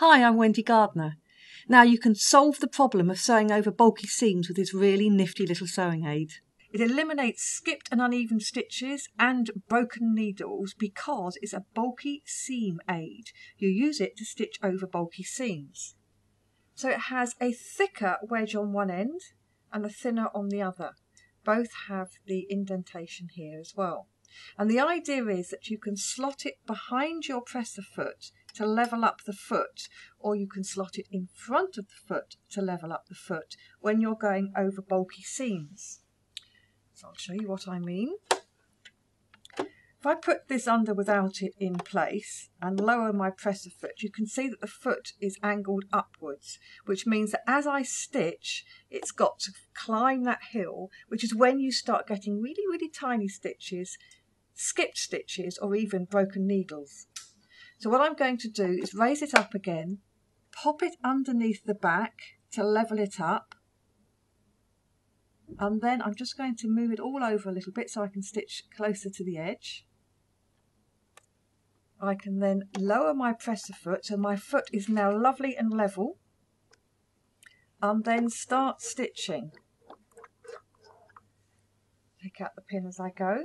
Hi, I'm Wendy Gardner. Now you can solve the problem of sewing over bulky seams with this really nifty little sewing aid. It eliminates skipped and uneven stitches and broken needles because it's a bulky seam aid. You use it to stitch over bulky seams. So it has a thicker wedge on one end and a thinner on the other. Both have the indentation here as well. And the idea is that you can slot it behind your presser foot to level up the foot, or you can slot it in front of the foot to level up the foot when you're going over bulky seams. So I'll show you what I mean. If I put this under without it in place and lower my presser foot, you can see that the foot is angled upwards, which means that as I stitch, it's got to climb that hill, which is when you start getting really, really tiny stitches, skipped stitches, or even broken needles. So what I'm going to do is raise it up again, pop it underneath the back to level it up, and then I'm just going to move it all over a little bit so I can stitch closer to the edge. I can then lower my presser foot so my foot is now lovely and level, and then start stitching. Take out the pin as I go.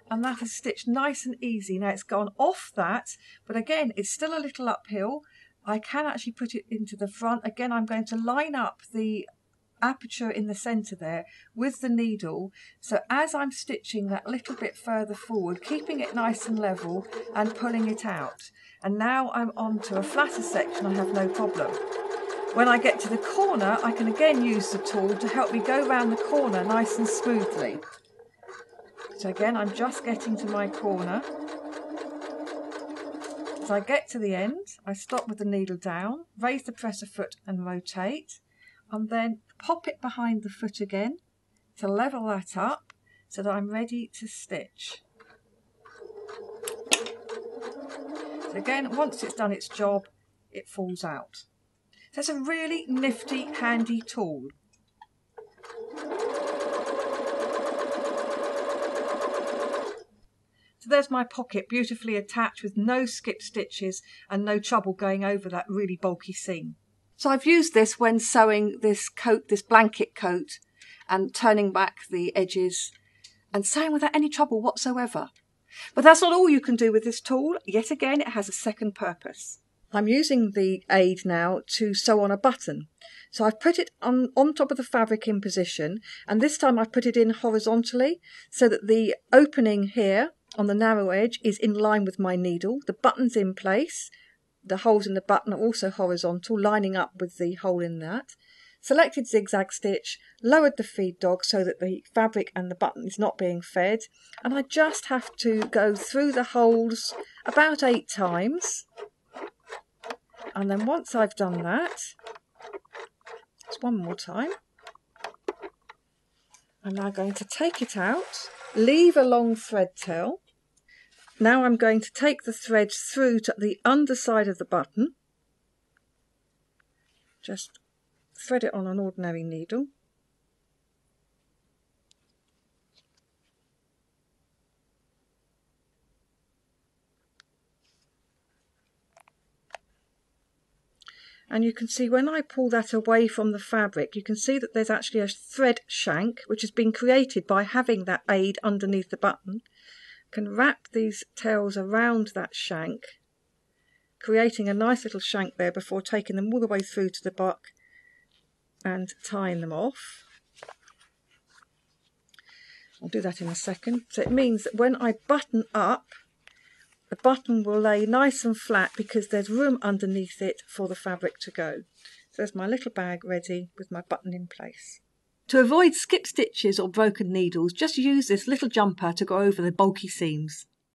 And that is stitched nice and easy. Now it's gone off that, but again it's still a little uphill. I can actually put it into the front. Again, I'm going to line up the aperture in the centre there with the needle, so as I'm stitching that little bit further forward, keeping it nice and level and pulling it out. And now I'm on to a flatter section, I have no problem. When I get to the corner, I can again use the tool to help me go around the corner nice and smoothly. So again, I'm just getting to my corner. As I get to the end, I stop with the needle down, raise the presser foot and rotate, and then pop it behind the foot again to level that up so that I'm ready to stitch. So again, once it's done its job, it falls out. So it's a really nifty, handy tool. So there's my pocket, beautifully attached with no skip stitches and no trouble going over that really bulky seam. So I've used this when sewing this coat, this blanket coat, and turning back the edges and sewing without any trouble whatsoever. But that's not all you can do with this tool. Yet again, it has a second purpose. I'm using the aid now to sew on a button. So I've put it on top of the fabric in position, and this time I've put it in horizontally so that the opening here on the narrow edge is in line with my needle. The button's in place. The holes in the button are also horizontal, lining up with the hole in that. Selected zigzag stitch, lowered the feed dog so that the fabric and the button is not being fed, and I just have to go through the holes about 8 times. And then once I've done that, just one more time, I'm now going to take it out, leave a long thread tail. Now I'm going to take the thread through to the underside of the button. Just thread it on an ordinary needle. And you can see when I pull that away from the fabric, you can see that there's actually a thread shank which has been created by having that aid underneath the button. I can wrap these tails around that shank, creating a nice little shank there before taking them all the way through to the back and tying them off. I'll do that in a second. So it means that when I button up, the button will lay nice and flat because there's room underneath it for the fabric to go. So there's my little bag ready with my button in place. To avoid skip stitches or broken needles, just use this little jumper to go over the bulky seams.